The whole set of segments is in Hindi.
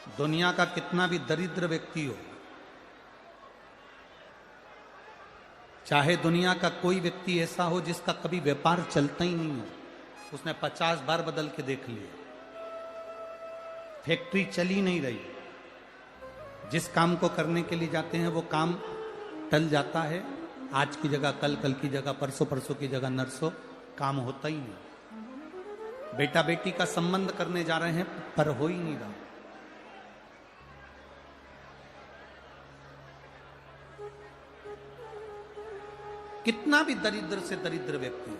दुनिया का कितना भी दरिद्र व्यक्ति हो, चाहे दुनिया का कोई व्यक्ति ऐसा हो जिसका कभी व्यापार चलता ही नहीं हो, उसने 50 बार बदल के देख लिया, फैक्ट्री चली नहीं रही, जिस काम को करने के लिए जाते हैं वो काम टल जाता है, आज की जगह कल, कल की जगह परसों, परसों की जगह नरसों, काम होता ही नहीं। बेटा बेटी का संबंध करने जा रहे हैं पर हो ही नहीं रहा। कितना भी दरिद्र से दरिद्र व्यक्ति है,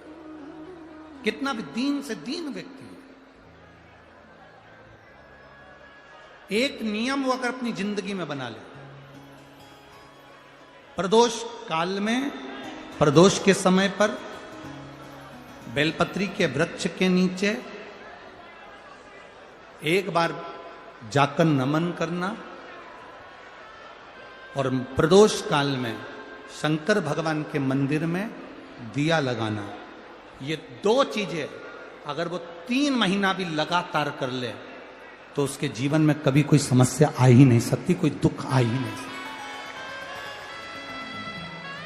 कितना भी दीन से दीन व्यक्ति है, एक नियम वो अगर अपनी जिंदगी में बना ले, प्रदोष काल में, प्रदोष के समय पर बेलपत्री के वृक्ष के नीचे एक बार जाकर नमन करना और प्रदोष काल में शंकर भगवान के मंदिर में दिया लगाना, ये दो चीजें अगर वो 3 महीना भी लगातार कर ले तो उसके जीवन में कभी कोई समस्या आ ही नहीं सकती, कोई दुख आ ही नहीं सकता।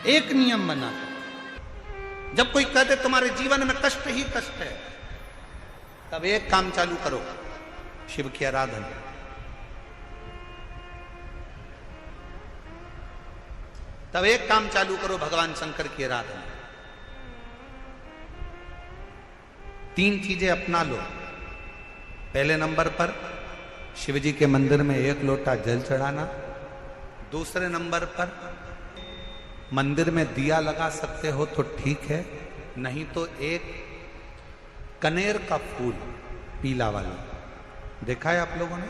एक नियम बना, जब कोई कहते तुम्हारे जीवन में कष्ट ही कष्ट है, तब एक काम चालू करो, शिव की आराधना। तब एक काम चालू करो, भगवान शंकर की आराधना। 3 चीजें अपना लो। पहले नंबर पर शिव जी के मंदिर में 1 लोटा जल चढ़ाना। दूसरे नंबर पर मंदिर में दिया लगा सकते हो तो ठीक है, नहीं तो एक कनेर का फूल पीला वाला, देखा है आप लोगों ने?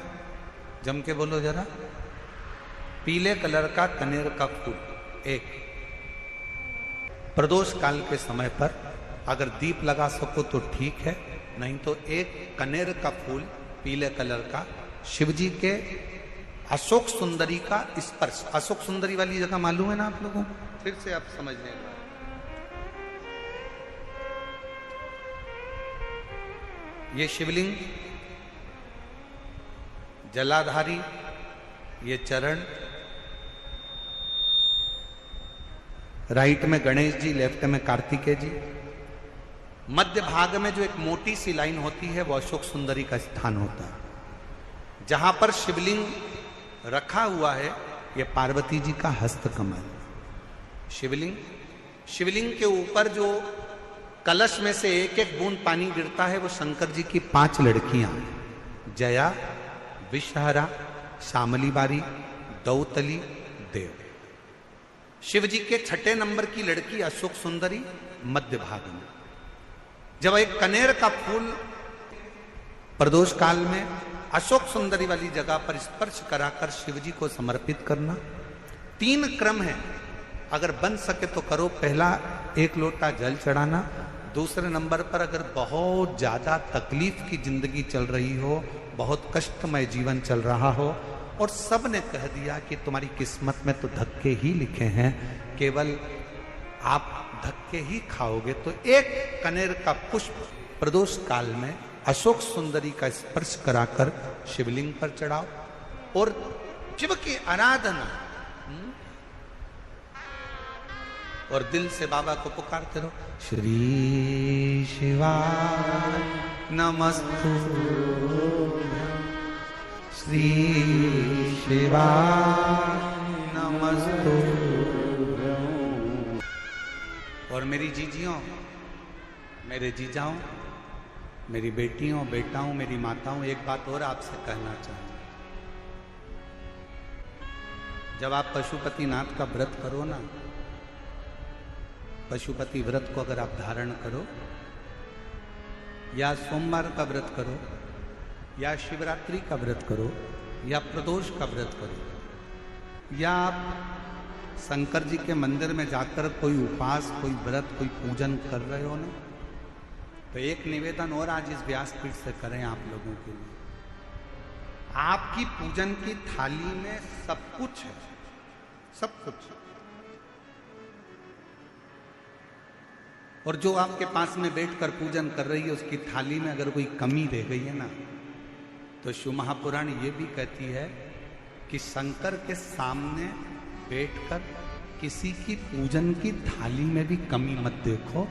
जम के बोलो जरा। पीले कलर का कनेर का फूल एक, प्रदोष काल के समय पर अगर दीप लगा सको तो ठीक है, नहीं तो एक कनेर का फूल पीले कलर का, शिव जी के अशोक सुंदरी का स्पर्श। अशोक सुंदरी वाली जगह मालूम है ना आप लोगों को? फिर से आप समझ लेंगे। ये शिवलिंग, जलाधारी, ये चरण, राइट में गणेश जी, लेफ्ट में कार्तिकेय जी, मध्य भाग में जो एक मोटी सी लाइन होती है वो अशोक सुंदरी का स्थान होता है। जहां पर शिवलिंग रखा हुआ है ये पार्वती जी का हस्त कमल। शिवलिंग के ऊपर जो कलश में से एक एक बूंद पानी गिरता है वो शंकर जी की 5 लड़कियां, जया, विषहरा, शामली बारी, दौतली, देव। शिव जी के 6ठे नंबर की लड़की अशोक सुंदरी मध्य भाग में। जब एक कनेर का फूल प्रदोष काल में अशोक सुंदरी वाली जगह पर स्पर्श कराकर शिव जी को समर्पित करना। 3 क्रम है, अगर बन सके तो करो। पहला 1 लोटा जल चढ़ाना। दूसरे नंबर पर अगर बहुत ज्यादा तकलीफ की जिंदगी चल रही हो, बहुत कष्टमय जीवन चल रहा हो और सब ने कह दिया कि तुम्हारी किस्मत में तो धक्के ही लिखे हैं, केवल आप धक्के ही खाओगे, तो एक कनेर का पुष्प प्रदोष काल में अशोक सुंदरी का स्पर्श कराकर शिवलिंग पर चढ़ाओ और शिव की आराधना और दिल से बाबा को पुकारते रहो, श्री शिवाय नमस्तुभ्यं, श्री शिवाय नमस्तुभ्यं। और मेरी जीजियों, मेरे जीजाओं, मेरी बेटियों, बेटाओं, मेरी माताओं, एक बात और आपसे कहना चाहता हूं। जब आप पशुपतिनाथ का व्रत करो ना, पशुपति व्रत को अगर आप धारण करो, या सोमवार का व्रत करो, या शिवरात्रि का व्रत करो, या प्रदोष का व्रत करो, या आप शंकर जी के मंदिर में जाकर कोई उपास, कोई व्रत, कोई पूजन कर रहे हो ना, तो एक निवेदन और आज इस व्यासपीठ से करें आप लोगों के लिए। आपकी पूजन की थाली में सब कुछ है, सब कुछ। और जो आपके पास में बैठकर पूजन कर रही है उसकी थाली में अगर कोई कमी रह गई है ना, तो शिव महापुराण ये भी कहती है कि शंकर के सामने बैठकर किसी की पूजन की थाली में भी कमी मत देखो,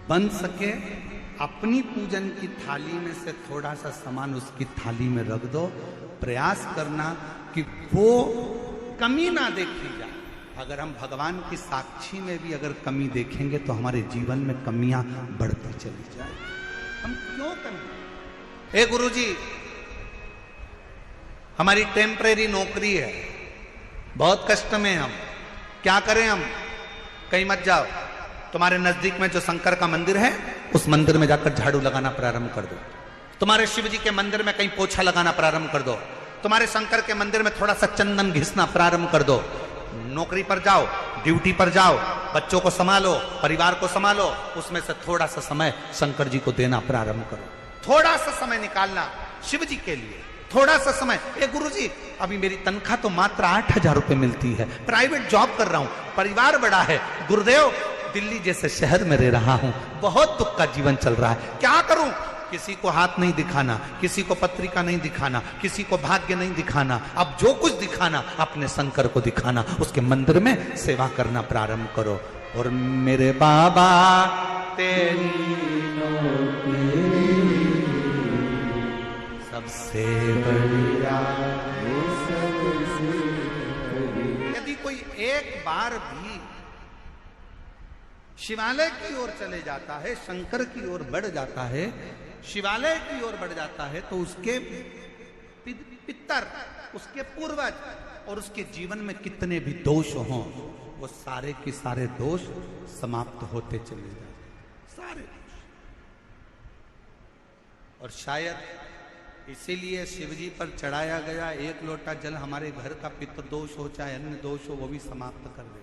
बन सके अपनी पूजन की थाली में से थोड़ा सा सामान उसकी थाली में रख दो, प्रयास करना कि वो कमी ना देखी जाए। अगर हम भगवान की साक्षी में भी अगर कमी देखेंगे तो हमारे जीवन में कमियां बढ़ती चली जाए। हम क्यों कमी? हे गुरुजी, हमारी टेम्परेरी नौकरी है, बहुत कष्ट में हम, क्या करें हम? कहीं मत जाओ, तुम्हारे नजदीक में जो शंकर का मंदिर है उस मंदिर में जाकर झाड़ू लगाना प्रारंभ कर दो, तुम्हारे शिव जी के मंदिर में कहीं पोछा लगाना प्रारंभ कर दो, तुम्हारे शंकर के मंदिर में थोड़ा सा चंदन घिसना प्रारंभ कर दो। नौकरी पर जाओ, ड्यूटी पर जाओ, बच्चों को संभालो, परिवार को संभालो, उसमें से थोड़ा सा समय शंकर जी को देना प्रारंभ करो। थोड़ा सा समय निकालना शिव जी के लिए, थोड़ा सा समय। ए गुरुजी, अभी मेरी तनख्वाह तो मात्र 8,000 रुपए मिलती है, प्राइवेट जॉब कर रहा हूं, परिवार बड़ा है, गुरुदेव दिल्ली जैसे शहर में रह रहा हूं, बहुत दुख का जीवन चल रहा है, क्या करूं? किसी को हाथ नहीं दिखाना, किसी को पत्रिका नहीं दिखाना, किसी को भाग्य नहीं दिखाना, अब जो कुछ दिखाना अपने शंकर को दिखाना, उसके मंदिर में सेवा करना प्रारंभ करो। और मेरे बाबा तेरी सबसे बढ़िया, यदि कोई एक बार भी शिवालय की ओर चले जाता है, शंकर की ओर बढ़ जाता है, शिवालय की ओर बढ़ जाता है, तो उसके पितर, उसके पूर्वज और उसके जीवन में कितने भी दोष हों, वो सारे के सारे दोष समाप्त होते चले जाते, सारे दोष। और शायद इसीलिए शिवजी पर चढ़ाया गया एक लोटा जल हमारे घर का पितृदोष हो चाहे अन्य दोष हो, वो भी समाप्त कर दे।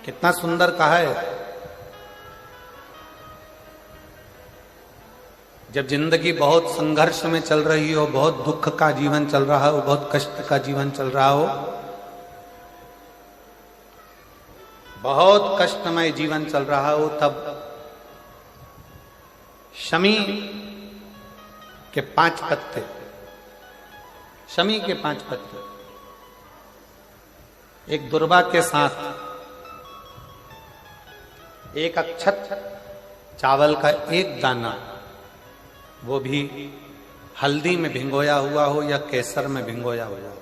कितना सुंदर कहा है। जब जिंदगी बहुत संघर्ष में चल रही हो, बहुत दुख का जीवन चल रहा हो, बहुत कष्ट का जीवन चल रहा हो, बहुत कष्टमय जीवन चल रहा हो, तब शमी के 5 पत्ते, शमी के 5 पत्ते, एक दुर्वा के साथ एक अक्षत चावल का एक दाना, वो भी हल्दी में भिंगोया हुआ हो या केसर में भिंगोया हुआ हो,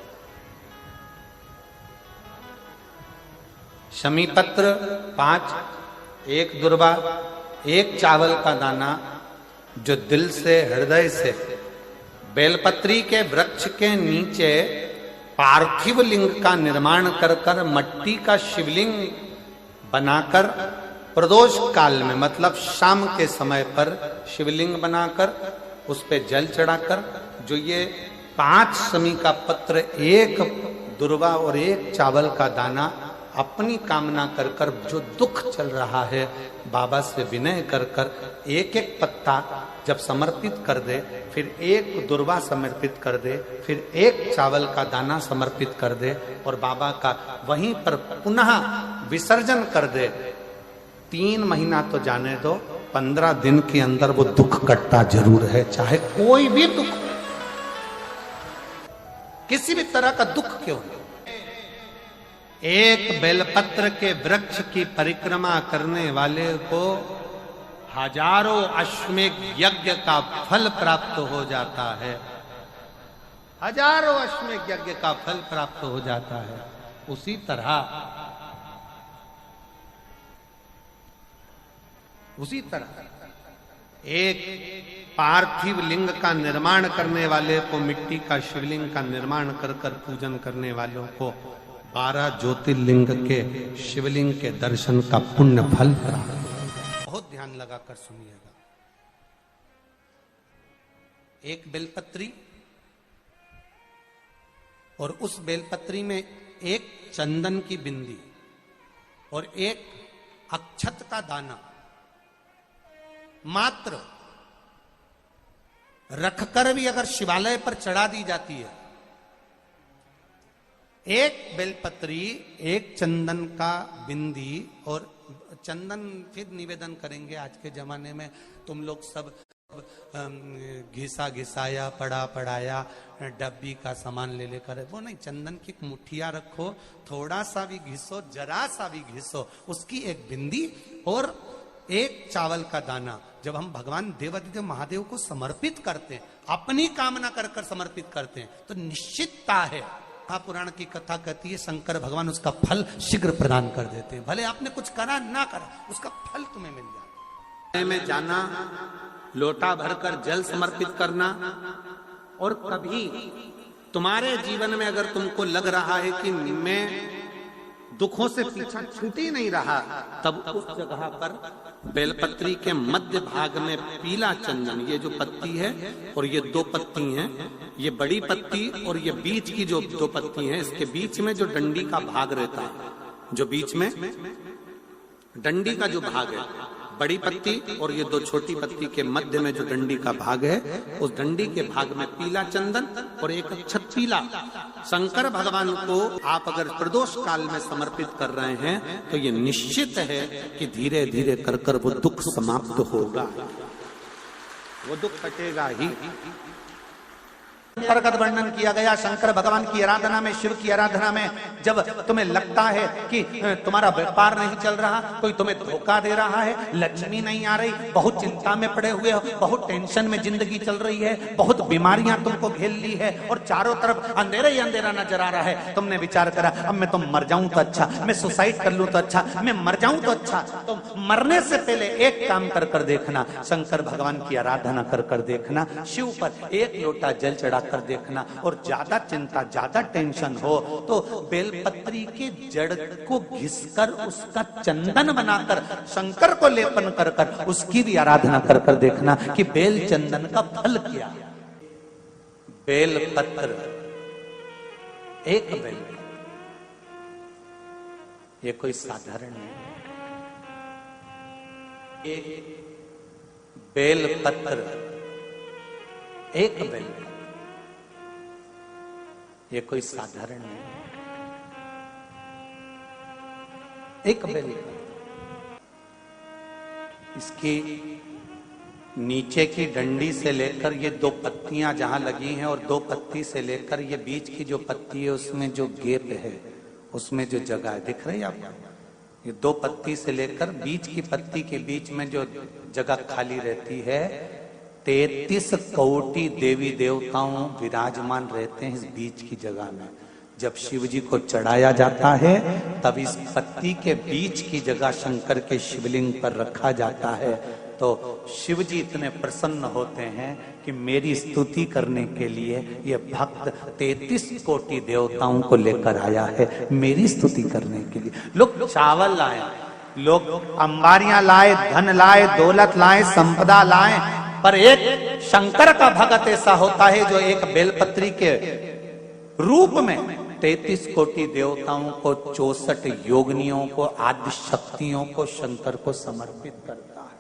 शमी पत्र 5, एक दुर्वा, एक चावल का दाना, जो दिल से हृदय से बेलपत्री के वृक्ष के नीचे पार्थिव लिंग का निर्माण कर कर मट्टी का शिवलिंग बनाकर प्रदोष काल में, मतलब शाम के समय पर शिवलिंग बनाकर उस पे जल चढ़ाकर, जो ये 5 शमी का पत्र, एक दुर्वा और एक चावल का दाना, अपनी कामना कर कर जो दुख चल रहा है बाबा से विनय कर कर एक एक पत्ता जब समर्पित कर दे, फिर एक दुर्वा समर्पित कर दे, फिर एक चावल का दाना समर्पित कर दे और बाबा का वहीं पर पुनः विसर्जन कर दे, 3 महीना तो जाने दो, 15 दिन के अंदर वो दुख कटता जरूर है, चाहे कोई भी दुख, किसी भी तरह का दुख क्यों नहीं। एक बेलपत्र के वृक्ष की परिक्रमा करने वाले को हजारों अश्वमेध यज्ञ का फल प्राप्त हो जाता है, हजारों अश्वमेध यज्ञ का फल प्राप्त हो जाता है। उसी तरह एक पार्थिव लिंग का निर्माण करने वाले को, मिट्टी का शिवलिंग का निर्माण कर कर पूजन करने वालों को 12 ज्योतिर्लिंग के शिवलिंग के दर्शन का पुण्य फल प्राप्त। बहुत ध्यान लगाकर सुनिएगा। एक बेलपत्री और उस बेलपत्री में एक चंदन की बिंदी और एक अक्षत का दाना मात्र रखकर भी अगर शिवालय पर चढ़ा दी जाती है, एक बेलपत्री, एक चंदन का बिंदी, और चंदन फिर निवेदन करेंगे आज के जमाने में तुम लोग सब घिसा घिसाया पड़ा पड़ाया डब्बी का सामान ले लेकर, वो नहीं, चंदन की मुठिया रखो, थोड़ा सा भी घिसो, जरा सा भी घिसो, उसकी एक बिंदी और एक चावल का दाना जब हम भगवान देवाधिदेव महादेव को समर्पित करते हैं, अपनी कामना कर कर समर्पित करते हैं, तो निश्चितता है, पुराण की कथा कहती है शंकर भगवान उसका फल शीघ्र प्रदान कर देते हैं। भले आपने कुछ करा ना करा, उसका फल तुम्हें मिल जाता। में जाना, लोटा भरकर जल समर्पित करना, और कभी तुम्हारे जीवन में अगर तुमको लग रहा है कि मैं दुखों से पीछा छूट ही नहीं रहा, तब उस जगह पर बेलपत्री के मध्य भाग में पीला चंदन, ये जो पत्ती है और ये दो पत्ती हैं, ये बड़ी पत्ती और ये बीच की जो दो पत्ती हैं, इसके बीच में जो डंडी का भाग रहता है, जो बीच में डंडी का जो भाग है, बड़ी पत्ती और ये दो छोटी पत्ती के मध्य में जो डंडी का भाग है, उस डंडी के भाग में पीला चंदन और एक अक्षत पीला शंकर भगवान को आप अगर प्रदोष काल में समर्पित कर रहे हैं, तो ये निश्चित है कि धीरे धीरे कर कर वो दुख समाप्त होगा, वो दुख कटेगा ही। अंतर्गत वर्णन किया गया शंकर भगवान की आराधना में, शिव की आराधना में, जब तुम्हें लगता है कि तुम्हारा व्यापार नहीं चल रहा, कोई तुम्हें धोखा दे रहा है, लक्ष्मी नहीं आ रही, बहुत चिंता में पड़े हुए हो, बहुत टेंशन में जिंदगी चल रही है, बहुत बीमारियां तुमको घेर ली है और चारों तरफ अंधेरा ही अंधेरा नजर आ रहा है, तुमने विचार करा अब मैं तो मर जाऊं तो अच्छा, मैं सुसाइड कर लूं तो अच्छा, मैं मर जाऊं तो अच्छा, तो मरने से पहले एक काम कर कर देखना, शंकर भगवान की आराधना कर कर देखना, शिव पर एक लोटा जल चढ़ा कर देखना, और ज्यादा चिंता ज्यादा टेंशन हो तो बेलपत्री के जड़ को घिसकर उसका चंदन बनाकर शंकर को लेपन कर कर उसकी भी आराधना कर कर देखना कि बेल चंदन का फल क्या। बेलपत्र, एक बेल, ये कोई साधारण नहीं, एक बेलपत्र, एक बेल, ये कोई साधारण नहीं, एक बेल। इसकी नीचे की डंडी से लेकर ये दो पत्तियां जहां लगी हैं, और दो पत्ती से लेकर ये बीच की जो पत्ती है उसमें जो गैप है, उसमें जो जगह है, दिख रही है आपको, ये दो पत्ती से लेकर बीच की पत्ती के बीच में जो जगह खाली रहती है, 33 कोटि देवी देवताओं विराजमान रहते हैं इस बीच की जगह में। जब शिव जी को चढ़ाया जाता है तब इस पत्ती के बीच की जगह शंकर के शिवलिंग पर रखा जाता है, तो शिव जी इतने प्रसन्न होते हैं कि मेरी स्तुति करने के लिए ये भक्त 33 कोटि देवताओं को लेकर आया है, मेरी स्तुति करने के लिए। लोग चावल लाए, लोग अंबारियां लाए, धन लाए, दौलत लाए, संपदा लाए, पर एक शंकर का भगत ऐसा होता है जो एक बेलपत्री के रूप में 33 कोटि देवताओं को, 64 योगिनियों को, आदि शक्तियों को शंकर को समर्पित करता है।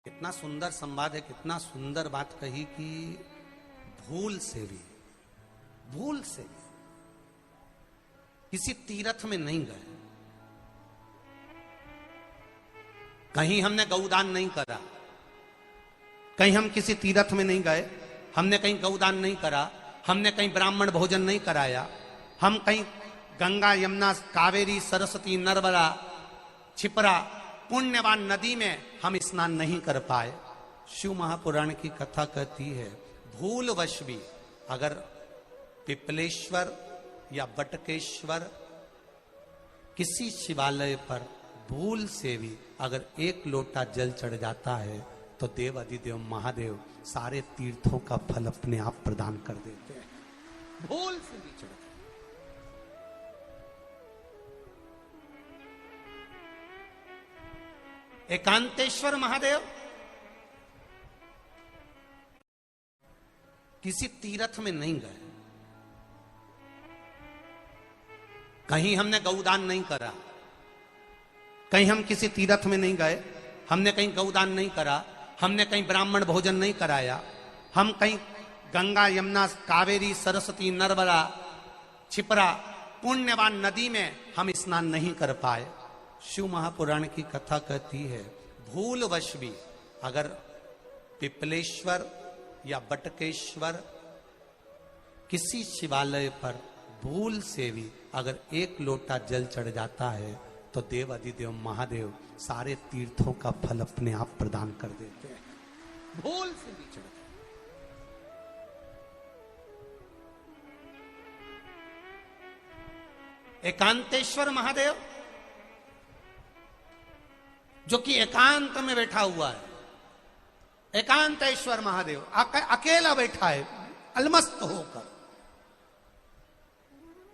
कितना सुंदर संवाद है, कितना सुंदर बात कही कि भूल से भी किसी तीर्थ में नहीं गए, कहीं हमने गौदान नहीं करा, कहीं हम किसी तीर्थ में नहीं गए, हमने कहीं गौदान नहीं करा, हमने कहीं ब्राह्मण भोजन नहीं कराया, हम कहीं गंगा यमुना कावेरी सरस्वती नर्मदा छिपरा पुण्यवान नदी में हम स्नान नहीं कर पाए। शिव महापुराण की कथा कहती है भूलवश भी अगर पिपलेश्वर या बटकेश्वर किसी शिवालय पर भूल से भी अगर एक लोटा जल चढ़ जाता है तो देव अधिदेव महादेव सारे तीर्थों का फल अपने आप प्रदान कर देते हैं, भूल से भी चढ़। एकांतेश्वर महादेव किसी तीर्थ में नहीं गए, कहीं हमने गौदान नहीं करा, कहीं हम किसी तीर्थ में नहीं गए, हमने कहीं गौदान नहीं करा, हमने कहीं ब्राह्मण भोजन नहीं कराया, हम कहीं गंगा यमुना कावेरी सरस्वती नर्मदा छिपरा पुण्यवान नदी में हम स्नान नहीं कर पाए। शिव महापुराण की कथा कहती है भूलवश भी अगर पिपलेश्वर या बटकेश्वर किसी शिवालय पर भूल से भी अगर एक लोटा जल चढ़ जाता है तो देव अधिदेव महादेव सारे तीर्थों का फल अपने आप प्रदान कर देते हैं। भूल से भी चढ़ जाए। एकांतेश्वर महादेव जो कि एकांत में बैठा हुआ है, एकांतेश्वर महादेव अकेला बैठा है अलमस्त होकर।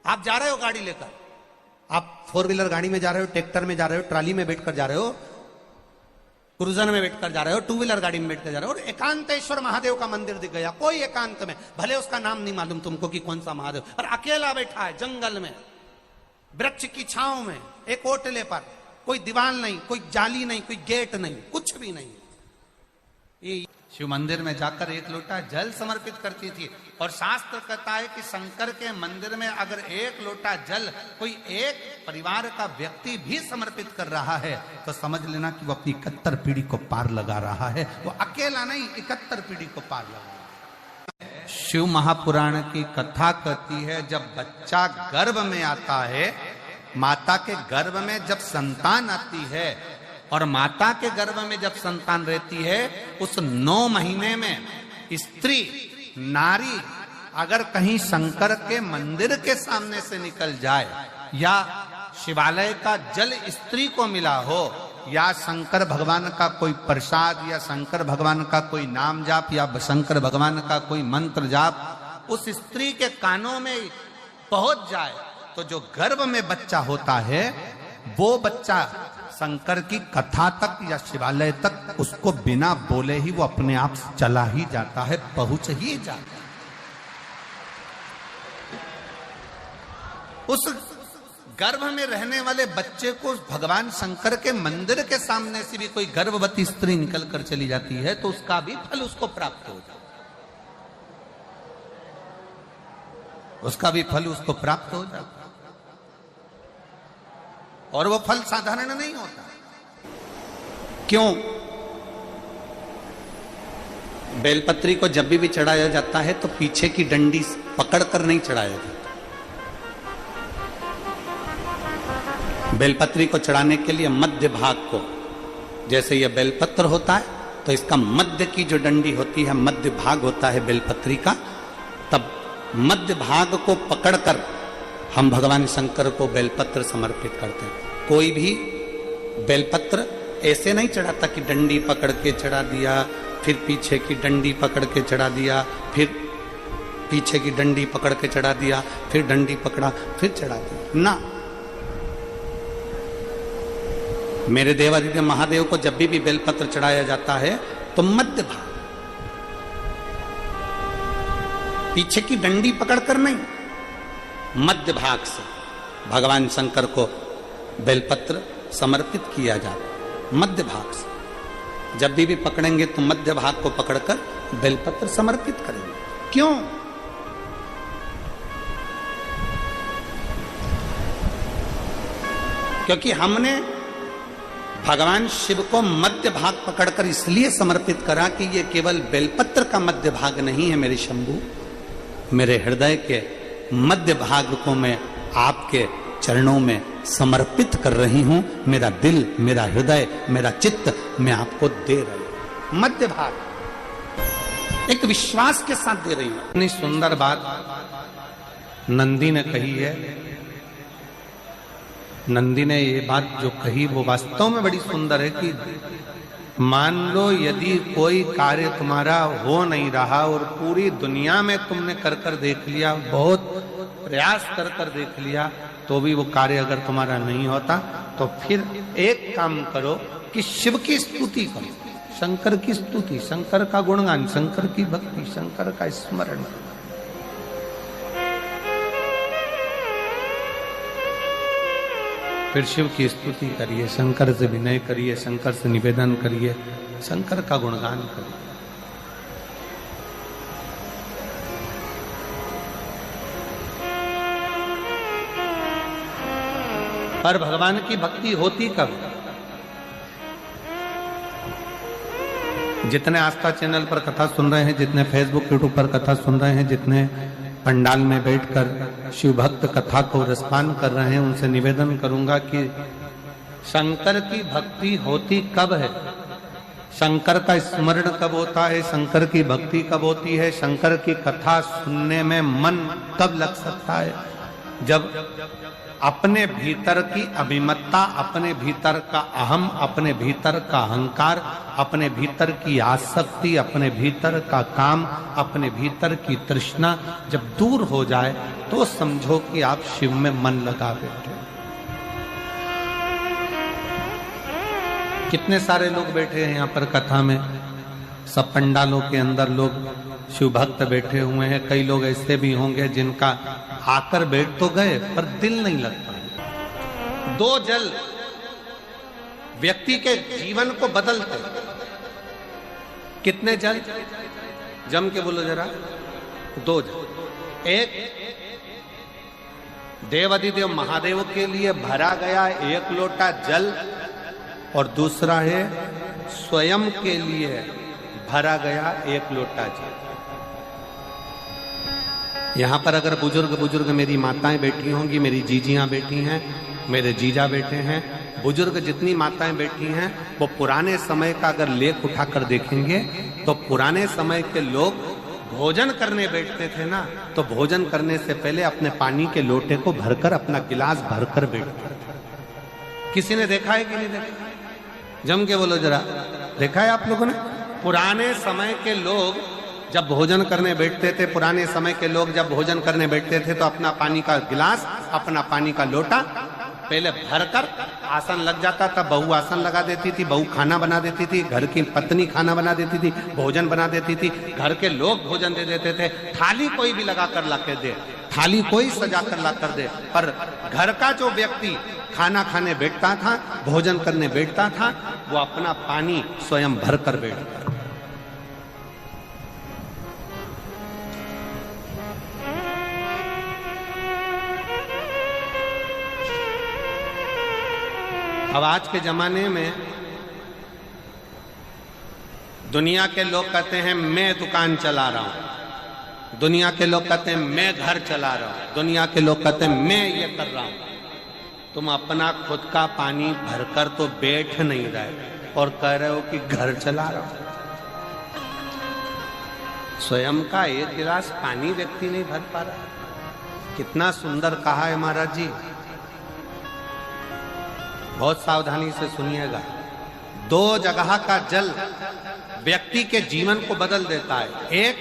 आप जा रहे हो गाड़ी लेकर, आप 4 व्हीलर गाड़ी में जा रहे हो, ट्रैक्टर में जा रहे हो, ट्राली में बैठकर जा रहे हो, क्रूजर में बैठकर जा रहे हो, 2 व्हीलर गाड़ी में बैठकर जा रहे हो, और एकांतेश्वर महादेव का मंदिर दिख गया कोई एकांत में, भले उसका नाम नहीं मालूम तुमको कि कौन सा महादेव, और अकेला बैठा है जंगल में, वृक्ष की छांव में, एक ओटले पर, कोई दीवार नहीं, कोई जाली नहीं, कोई गेट नहीं, कुछ भी नहीं। ये शिव मंदिर में जाकर एक लोटा जल समर्पित करती थी। और शास्त्र कहता है कि शंकर के मंदिर में अगर एक लोटा जल कोई एक परिवार का व्यक्ति भी समर्पित कर रहा है तो समझ लेना कि वो अपनी 71 पीढ़ी को पार लगा रहा है। वो अकेला नहीं, 71 पीढ़ी को पार लगा रहा है। शिव महापुराण की कथा कहती है जब बच्चा गर्भ में आता है, माता के गर्भ में जब संतान आती है और माता के गर्भ में जब संतान रहती है, उस 9 महीने में स्त्री नारी अगर कहीं शंकर के मंदिर के सामने से निकल जाए या शिवालय का जल स्त्री को मिला हो या शंकर भगवान का कोई प्रसाद या शंकर भगवान का कोई नाम जाप या शंकर भगवान का कोई मंत्र जाप उस स्त्री के कानों में पहुंच जाए तो जो गर्भ में बच्चा होता है वो बच्चा शंकर की कथा तक या शिवालय तक उसको बिना बोले ही वो अपने आप चला ही जाता है, पहुंच ही जाता है। उस गर्भ में रहने वाले बच्चे को भगवान शंकर के मंदिर के सामने से भी कोई गर्भवती स्त्री निकल कर चली जाती है तो उसका भी फल उसको प्राप्त हो जाता है, उसका भी फल उसको प्राप्त हो जाता है। और वो फल साधारण नहीं होता। क्यों? बेलपत्री को जब भी चढ़ाया जाता है तो पीछे की डंडी पकड़कर नहीं चढ़ाया जाता। बेलपत्री को चढ़ाने के लिए मध्य भाग को, जैसे यह बेलपत्र होता है तो इसका मध्य की जो डंडी होती है, मध्य भाग होता है बेलपत्री का, तब मध्य भाग को पकड़कर हम भगवान शंकर को बेलपत्र समर्पित करते हैं। कोई भी बेलपत्र ऐसे नहीं चढ़ाता कि डंडी पकड़ के चढ़ा दिया, फिर पीछे की डंडी पकड़ के चढ़ा दिया, फिर पीछे की डंडी पकड़ के चढ़ा दिया, फिर डंडी पकड़ा, फिर चढ़ा दिया ना। मेरे देवादिदेव महादेव को जब भी बेलपत्र चढ़ाया जाता है तो मध्य भाग, पीछे की डंडी पकड़कर नहीं, मध्य भाग से भगवान शंकर को बेलपत्र समर्पित किया जाता। मध्य भाग से जब भी पकड़ेंगे तो मध्य भाग को पकड़कर बेलपत्र समर्पित करेंगे। क्यों? क्योंकि हमने भगवान शिव को मध्य भाग पकड़कर इसलिए समर्पित करा कि ये केवल बेलपत्र का मध्य भाग नहीं है मेरे शंभू, मेरे हृदय के मध्य भाग को मैं आपके चरणों में समर्पित कर रही हूं। मेरा दिल, मेरा हृदय, मेरा चित्त मैं आपको दे रही हूं। मध्य भाग एक विश्वास के साथ दे रही हूं। इतनी सुंदर बात नंदी ने कही है। नंदी ने ये बात जो कही वो वास्तव में बड़ी सुंदर है कि मान लो यदि कोई कार्य तुम्हारा हो नहीं रहा और पूरी दुनिया में तुमने कर कर देख लिया, बहुत प्रयास कर कर देख लिया, तो भी वो कार्य अगर तुम्हारा नहीं होता तो फिर एक काम करो कि शिव की स्तुति करो, शंकर की स्तुति, शंकर का गुणगान, शंकर की भक्ति, शंकर का स्मरण। फिर शिव की स्तुति करिए, शंकर से विनय करिए, शंकर से निवेदन करिए, शंकर का गुणगान करिए। पर भगवान की भक्ति होती कब? जितने आस्था चैनल पर कथा सुन रहे हैं, जितने फेसबुक यूट्यूब पर कथा सुन रहे हैं, जितने पंडाल में बैठकर शिव भक्त कथा को रसपान कर रहे हैं, उनसे निवेदन करूंगा कि शंकर की भक्ति होती कब है, शंकर का स्मरण कब होता है, शंकर की भक्ति कब होती है, शंकर की कथा सुनने में मन कब लग सकता है, जब अपने भीतर की अभिमत्ता, अपने भीतर का अहम, अपने भीतर का अहंकार, अपने भीतर की आसक्ति, अपने भीतर का काम, अपने भीतर की तृष्णा जब दूर हो जाए तो समझो कि आप शिव में मन लगा बैठे। कितने सारे लोग बैठे हैं यहाँ पर कथा में, सब पंडालों के अंदर लोग शिव भक्त बैठे हुए हैं। कई लोग ऐसे भी होंगे जिनका आकर बैठ तो गए पर दिल नहीं लगता। दो जल व्यक्ति के जीवन को बदलते। कितने जल? जम के बोलो जरा। दो जल। एक देवाधिदेव महादेव के लिए भरा गया एक लोटा जल और दूसरा है स्वयं के लिए भरा गया एक लोटा जल। यहां पर अगर बुजुर्ग मेरी माताएं बैठी होंगी, मेरी जीजियां बैठी हैं, मेरे जीजा बैठे हैं, बुजुर्ग जितनी माताएं बैठी हैं वो पुराने समय का अगर लेख उठाकर देखेंगे तो पुराने समय के लोग भोजन करने बैठते थे ना, तो भोजन करने से पहले अपने पानी के लोटे को भरकर, अपना गिलास भरकर बैठते थे। किसी ने देखा है कि नहीं देखा? जम के बोलो जरा, देखा है आप लोगों ने? पुराने समय के लोग जब भोजन करने बैठते थे, पुराने समय के लोग जब भोजन करने बैठते थे तो अपना पानी का गिलास, अपना पानी का लोटा पहले भरकर आसन लग जाता था। बहू आसन लगा देती थी, बहू खाना बना देती थी, घर की पत्नी खाना बना देती थी, भोजन बना देती थी, घर के लोग भोजन दे देते थे। थाली कोई भी लगा कर ला के दे, थाली कोई सजा कर ला कर दे, पर घर का जो व्यक्ति खाना खाने बैठता था, भोजन करने बैठता था, वो अपना पानी स्वयं भर कर बैठता। अब आज के जमाने में दुनिया के लोग कहते हैं मैं दुकान चला रहा हूं, दुनिया के लोग कहते हैं मैं घर चला रहा हूं, दुनिया के लोग कहते हैं मैं ये कर रहा हूं। तुम अपना खुद का पानी भरकर तो बैठ नहीं रहे और कह रहे हो कि घर चला रहा हूं। स्वयं का एक गिलास पानी व्यक्ति नहीं भर पा रहा। कितना सुंदर कहा है महाराज जी। बहुत सावधानी से सुनिएगा। दो जगह का जल व्यक्ति के जीवन को बदल देता है। एक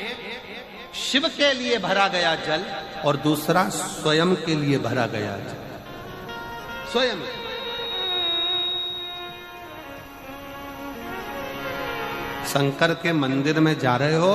शिव के लिए भरा गया जल और दूसरा स्वयं के लिए भरा गया जल। स्वयं शंकर के मंदिर में जा रहे हो,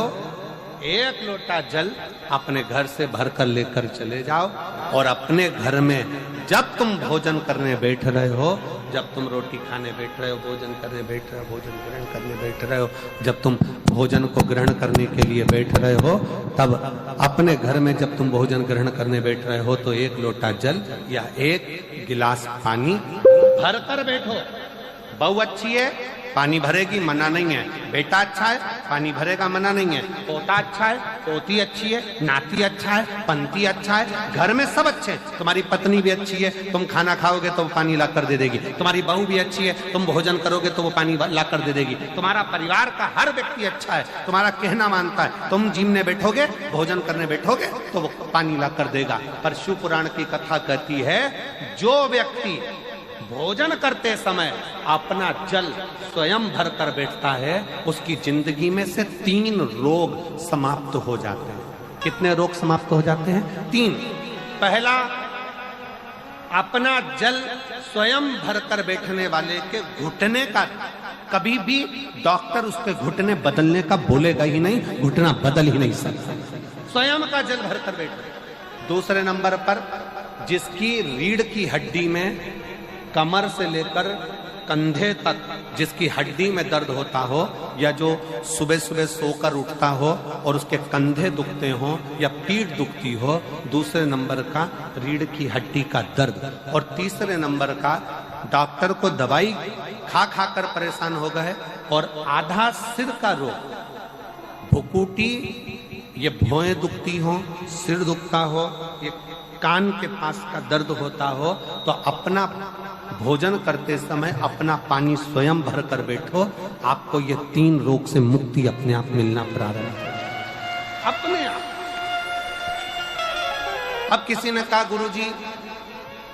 एक लोटा जल अपने घर से भरकर लेकर चले जाओ और अपने घर में जब तुम भोजन करने बैठ रहे हो, जब तुम रोटी खाने बैठ रहे हो, भोजन करने बैठ रहे हो, भोजन ग्रहण करने बैठ रहे हो, जब तुम भोजन को ग्रहण करने के लिए बैठ रहे हो, तब अपने घर में जब तुम भोजन ग्रहण करने बैठ रहे हो तो एक लोटा जल या एक गिलास पानी भर कर बैठो। बहू अच्छी है, पानी भरेगी, मना नहीं है। बेटा अच्छा है, पानी भरेगा, मना नहीं है। पोता अच्छा है, पोती अच्छी है, नाती अच्छा है, पंती अच्छा है, घर में सब अच्छे हैं। तुम्हारी पत्नी भी अच्छी है, तुम खाना खाओगे तो वो पानी ला कर दे देगी। तुम्हारी बहू भी अच्छी है, तुम भोजन करोगे तो वो पानी ला कर दे देगी। तुम्हारा परिवार का हर व्यक्ति अच्छा है, तुम्हारा कहना मानता है। तुम जिमने बैठोगे, भोजन करने बैठोगे तो वो पानी ला कर देगा। पर शिव पुराण की कथा कहती है, जो व्यक्ति भोजन करते समय अपना जल स्वयं भर कर बैठता है, उसकी जिंदगी में से 3 रोग समाप्त हो जाते हैं। कितने रोग समाप्त हो जाते हैं? 3। पहला, अपना जल स्वयं भर कर बैठने वाले के घुटने का कभी भी डॉक्टर उसके घुटने बदलने का बोलेगा ही नहीं, घुटना बदल ही नहीं सकता। स्वयं का जल भर कर बैठे। दूसरे नंबर पर, जिसकी रीढ़ की हड्डी में कमर से लेकर कंधे तक जिसकी हड्डी में दर्द होता हो, या जो सुबह सुबह सोकर उठता हो और उसके कंधे दुखते हो या पीठ दुखती हो। दूसरे नंबर का रीढ़ की हड्डी का दर्द। और तीसरे नंबर का डॉक्टर को दवाई खा खा कर परेशान हो गए, और आधा सिर का रोग, भुकुटी, ये भौएं दुखती हो, सिर दुखता हो, ये कान के पास का दर्द होता हो, तो अपना भोजन करते समय अपना पानी स्वयं भर कर बैठो, आपको ये 3 रोग से मुक्ति अपने आप मिलना प्रारंभ होगा, अपने आप। अब किसी ने कहा गुरुजी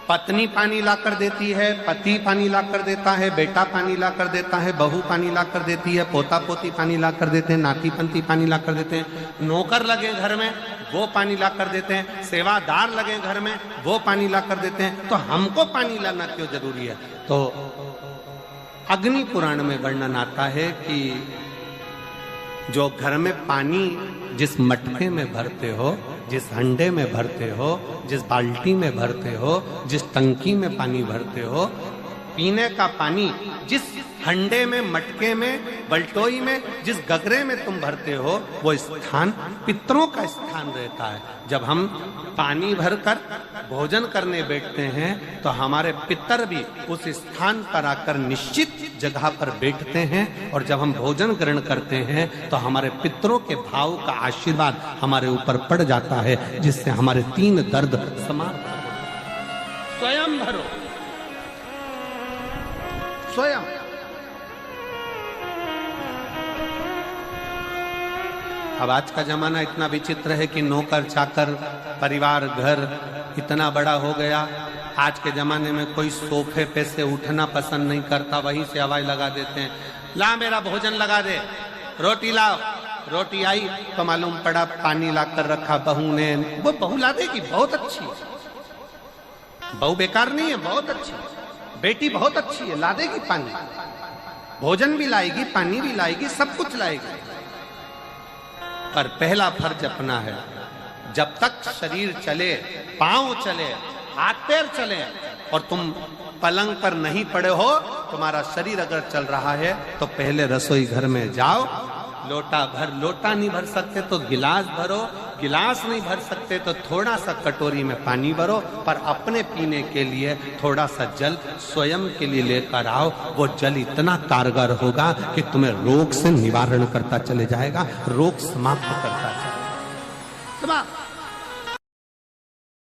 पत्नी पानी ला कर देती है, पति पानी ला कर देता है, बेटा पानी ला कर देता है, बहू पानी ला कर देती है, पोता पोती पानी ला कर देते हैं, नाती पंती पानी ला कर देते हैं, नौकर लगे घर में वो पानी ला कर देते हैं, सेवादार लगे घर में वो पानी ला कर देते हैं, तो हमको पानी लाना क्यों जरूरी है? तो अग्नि पुराण में वर्णन आता है कि जो घर में पानी जिस मटके में भरते हो, जिस हंडे में भरते हो, जिस बाल्टी में भरते हो, जिस टंकी में पानी भरते हो, पीने का पानी जिस हंडे में, मटके में, बल्टोई में, जिस गगरे में तुम भरते हो, वो स्थान पितरों का स्थान रहता है। जब हम पानी भरकर भोजन करने बैठते हैं तो हमारे पितर भी उस स्थान पर आकर निश्चित जगह पर बैठते हैं, और जब हम भोजन ग्रहण करते हैं तो हमारे पितरों के भाव का आशीर्वाद हमारे ऊपर पड़ जाता है, जिससे हमारे 3 दर्द समाप्त हो। स्वयं भरो, स्वयं। अब आज का जमाना इतना विचित्र है कि नौकर चाकर, परिवार, घर इतना बड़ा हो गया। आज के जमाने में कोई सोफे पे से उठना पसंद नहीं करता, वहीं से आवाज लगा देते हैं, ला मेरा भोजन लगा दे, रोटी लाओ। रोटी आई तो मालूम पड़ा पानी ला कर रखा बहू ने। वो बहू ला देगी, बहुत अच्छी है, बहू बेकार नहीं है, बहुत अच्छी, बेटी बहुत अच्छी है, ला देगी पानी, भोजन भी लाएगी, पानी भी लाएगी, सब कुछ लाएगी। पर पहला फर्ज अपना है, जब तक शरीर चले, पांव चले, हाथ पैर चले, और तुम पलंग पर नहीं पड़े हो, तुम्हारा शरीर अगर चल रहा है तो पहले रसोई घर में जाओ, लोटा भर, लोटा नहीं भर सकते तो गिलास भरो, गिलास नहीं भर सकते तो थोड़ा सा कटोरी में पानी भरो, पर अपने पीने के लिए थोड़ा सा जल स्वयं के लिए लेकर आओ। वो जल इतना कारगर होगा कि तुम्हें रोग से निवारण करता चले जाएगा, रोग समाप्त करता चलेगा।